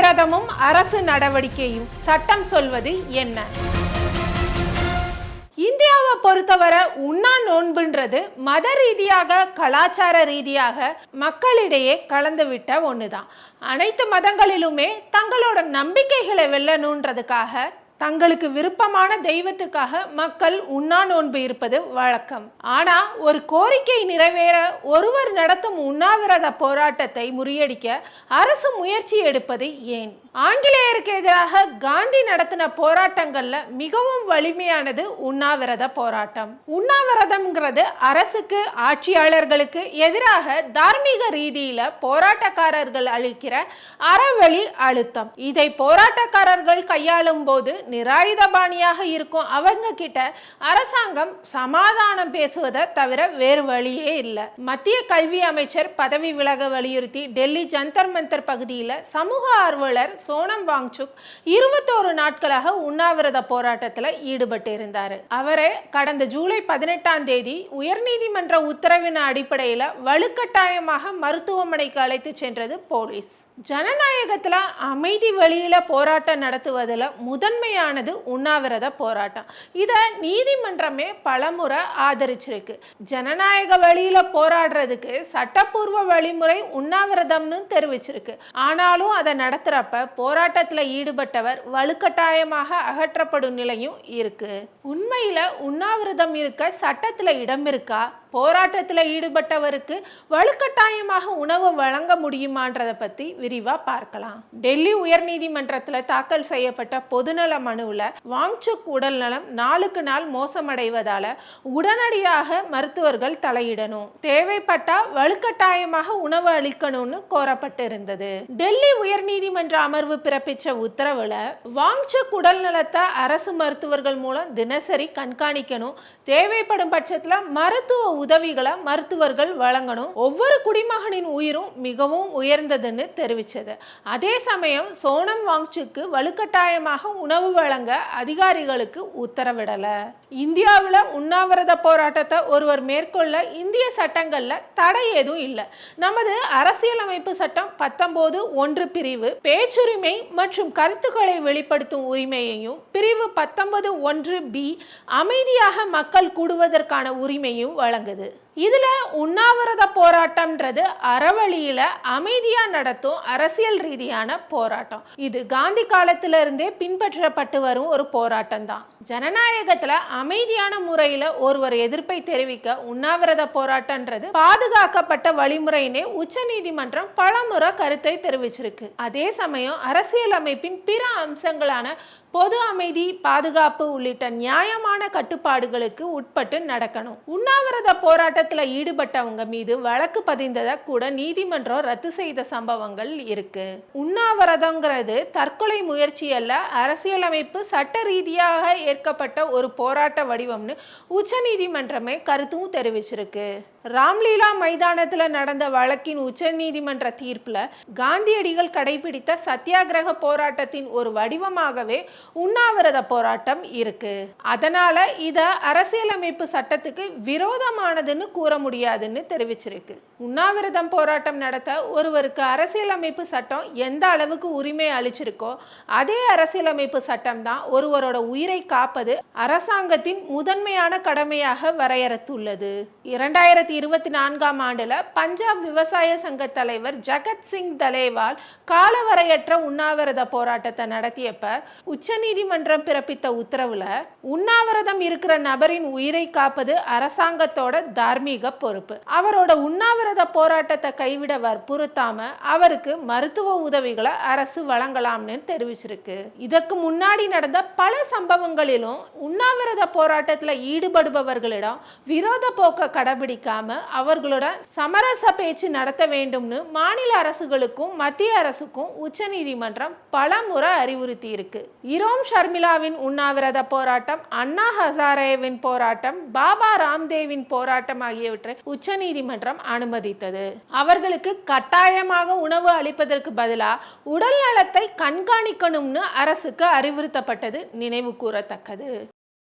உண்ணாவிரதமும் அரசு நடவடிக்கையும் சட்டம் சொல்வது என்ன? இந்தியாவை பொறுத்தவரை உண்ணா நோன்புன்றது மத ரீதியாக கலாச்சார ரீதியாக மக்களிடையே கலந்துவிட்ட ஒண்ணுதான். அனைத்து மதங்களிலுமே தங்களோட நம்பிக்கைகளை வெல்லணுன்றதுக்காக தங்களுக்கு விருப்பமான தெய்வத்துக்காக மக்கள் உண்ணா நோன்பு இருப்பது வழக்கம். ஆனா ஒரு கோரிக்கை நிறைவேற ஒருவர் நடத்தும் உண்ணாவிரத போராட்டத்தை முறியடிக்க அரசு முயற்சி எடுப்பது ஏன்? ஆங்கிலேயருக்கு எதிராக காந்தி நடத்தின போராட்டங்கள்ல மிகவும் வலிமையானது உண்ணாவிரத போராட்டம். உண்ணாவிரதம்ங்கிறது அரசுக்கு ஆட்சியாளர்களுக்கு எதிராக தார்மீக ரீதியில போராட்டக்காரர்கள் அளிக்கிற அறவழி அழுத்தம். இதை போராட்டக்காரர்கள் கையாளும் போது நிராயுதபாணியாக இருக்கும் அவங்க கிட்ட அரசாங்கம் சமாதானம் பேசுவதை தவிர வேறு வழியே இல்லை. மத்திய கல்வி அமைச்சர் பதவி விலக வலியுறுத்தி டெல்லி ஜந்தர் மந்தர் பகுதியில் சமூக ஆர்வலர் சோனம் வாங்சுக் 21 நாட்களாக உண்ணாவிரத போராட்டத்தில் ஈடுபட்டு இருந்தார். அவரை கடந்த ஜூலை 18ஆம் தேதி உயர்நீதிமன்ற உத்தரவின் அடிப்படையில் வலுக்கட்டாயமாக மருத்துவமனைக்கு அழைத்து சென்றது போலீஸ். ஜனநாயகத்துல அமைதி வழியில போராட்டம் நடத்துவதில் முதன்மையானது உண்ணாவிரத போராட்டம். இத நீதிமன்றமே பலமுறை ஆதரிச்சிருக்கு. ஜனநாயக வழியில போராடுறதுக்கு சட்டப்பூர்வ வழிமுறை உண்ணாவிரதம்னு தெரிவிச்சிருக்கு. ஆனாலும் அதை நடத்துறப்ப போராட்டத்துல ஈடுபட்டவர் வலுக்கட்டாயமாக அகற்றப்படும் நிலையும் இருக்கு. உண்மையில உண்ணாவிரதம் இருக்க சட்டத்துல இடம் இருக்கா? போராட்டத்தில் ஈடுபட்டவருக்கு வலுக்கட்டாயமாக உணவு வழங்க முடியுமான்றதை பற்றி விரிவாக பார்க்கலாம். டெல்லி உயர்நீதிமன்றத்தில் தாக்கல் செய்யப்பட்ட பொதுநல மனுவில் வாங்சுக் உடல்நலம் நாளுக்கு நாள் மோசமடைவதால் உடனடியாக மருத்துவர்கள் தலையிடணும், தேவைப்பட்டா வலுக்கட்டாயமாக உணவு அளிக்கணும்னு கோரப்பட்டிருந்தது. டெல்லி உயர்நீதிமன்ற அமர்வு பிறப்பிச்ச உத்தரவில் வாங்சுக் உடல்நலத்தை அரசு மருத்துவர்கள் மூலம் தினசரி கண்காணிக்கணும், தேவைப்படும் பட்சத்தில் மருத்துவ உதவிகளை மருத்துவர்கள் வழங்கணும், ஒவ்வொரு குடிமகனின் உயிரும் மிகவும் உயர்ந்ததுன்னு தெரிவிச்சது. அதே சமயம் சோனம் வாங்சுக்கு வலுக்கட்டாயமாக உணவு வழங்க அதிகாரிகளுக்கு உத்தரவிடல. இந்தியாவில் உண்ணாவிரத போராட்டத்தை ஒருவர் மேற்கொள்ள இந்திய சட்டங்கள்ல தடை எதுவும் இல்லை. நமது அரசியலமைப்பு சட்டம் 19(1) பிரிவு பேச்சுரிமை மற்றும் கருத்துக்களை வெளிப்படுத்தும் உரிமையையும், பிரிவு 19(1)(b) அமைதியாக மக்கள் கூடுவதற்கான உரிமையும் வழங்குது. இதுல உண்ணாவிரத போராட்டம்ன்றது அறவழியில அமைதியா நடத்தும் அரசியல் ரீதியான போராட்டம். இது காந்தி காலத்தில இருந்தே பின்பற்றப்பட்டு வரும் ஒரு போராட்டம் தான். ஜனநாயகத்துல அமைதியான முறையில ஒருவர் எதிர்ப்பை தெரிவிக்க உண்ணாவிரத போராட்டம்ன்றது பாதுகாக்கப்பட்ட வழிமுறையினே உச்ச நீதிமன்றம் பலமுறை கருத்தை தெரிவிச்சிருக்கு. அதே சமயம் அரசியலமைப்பின் பிற அம்சங்களான பொது அமைதி, பாதுகாப்பு உள்ளிட்ட நியாயமான கட்டுப்பாடுகளுக்கு உட்பட்டு நடக்கணும். உண்ணாவிரத போராட்டத்தில் ஈடுபட்டவங்க மீது வழக்கு பதிந்ததை கூட நீதிமன்றம் ரத்து செய்த சம்பவங்கள் இருக்கு. உண்ணாவிரதங்கிறது தற்கொலை முயற்சி அல்ல, அரசியலமைப்பு சட்ட ரீதியாக ஏற்கப்பட்ட ஒரு போராட்ட வடிவம்னு உச்ச நீதிமன்றமே கருத்தும் தெரிவிச்சிருக்கு. ராம்லீலா மைதானத்தில் நடந்த வழக்கின் உச்ச நீதிமன்ற தீர்ப்புல காந்தியடிகள் கடைபிடித்த சத்தியாகிரக போராட்டத்தின் ஒரு வடிவமாகவே உண்ணாவிரத போராட்டம் இருக்கு. அதனால இத அரசியலமைப்பு சட்டத்துக்கு விரோதமானதுன்னு கூற முடியாதுன்னு தெரிவிச்சிருக்கு. உண்ணாவிரதம் போராட்டம் நடத்த ஒருவருக்கு அரசியலமைப்பு சட்டம் எந்த அளவுக்கு உரிமை அளிச்சிருக்கோ அதே அரசியலமைப்பு சட்டம் தான் ஒருவரோட உயிரை காப்பது அரசாங்கத்தின் முதன்மையான கடமையாக வரையறுத்துள்ளது. 2024ஆம் ஆண்டுல பஞ்சாப் விவசாய சங்க தலைவர் ஜகத் சிங் தலேவால் காலவரையற்ற உண்ணாவிரத போராட்டத்தை நடத்தியப்ப உச்ச நீதிமன்றம் பிறப்பித்த உத்தரவுல உண்ணாவிரதம் இருக்கிற நபரின் உயிரை காப்பது அரசாங்கத்தோட தார்மீக பொறுப்பு, அவரோட உண்ணாவிரத போராட்டத்தை கைவிட வற்புறுத்தாம அவருக்கு மருத்துவ உதவிகளை அரசு வழங்கலாம்னு தெரிவிச்சிருக்கு. இதற்கு முன்னாடி நடந்த பல சம்பவங்களிலும் உண்ணாவிரத போராட்டத்தில் ஈடுபடுபவர்களிடம் விரோத போக்க கடைபிடிக்காம அவர்களோட சமரச பேச்சு நடத்த வேண்டும்னு மாநில அரசுகளுக்கும் மத்திய அரசுக்கும் உச்ச நீதிமன்றம் பல முறை அறிவுறுத்தி இருக்கு. இரோம் ஷர்மிளாவின் உண்ணாவிரத போராட்டம், அண்ணா ஹசாரேவின் போராட்டம், பாபா ராம்தேவின் போராட்டம் ஆகியவற்றை உச்ச நீதிமன்றம் அனுமதித்தது. அவர்களுக்கு கட்டாயமாக உணவு அளிப்பதற்கு பதிலா உடல் நலத்தை கண்காணிக்கணும்னு அரசுக்கு அறிவுறுத்தப்பட்டது நினைவு கூறத்தக்கது.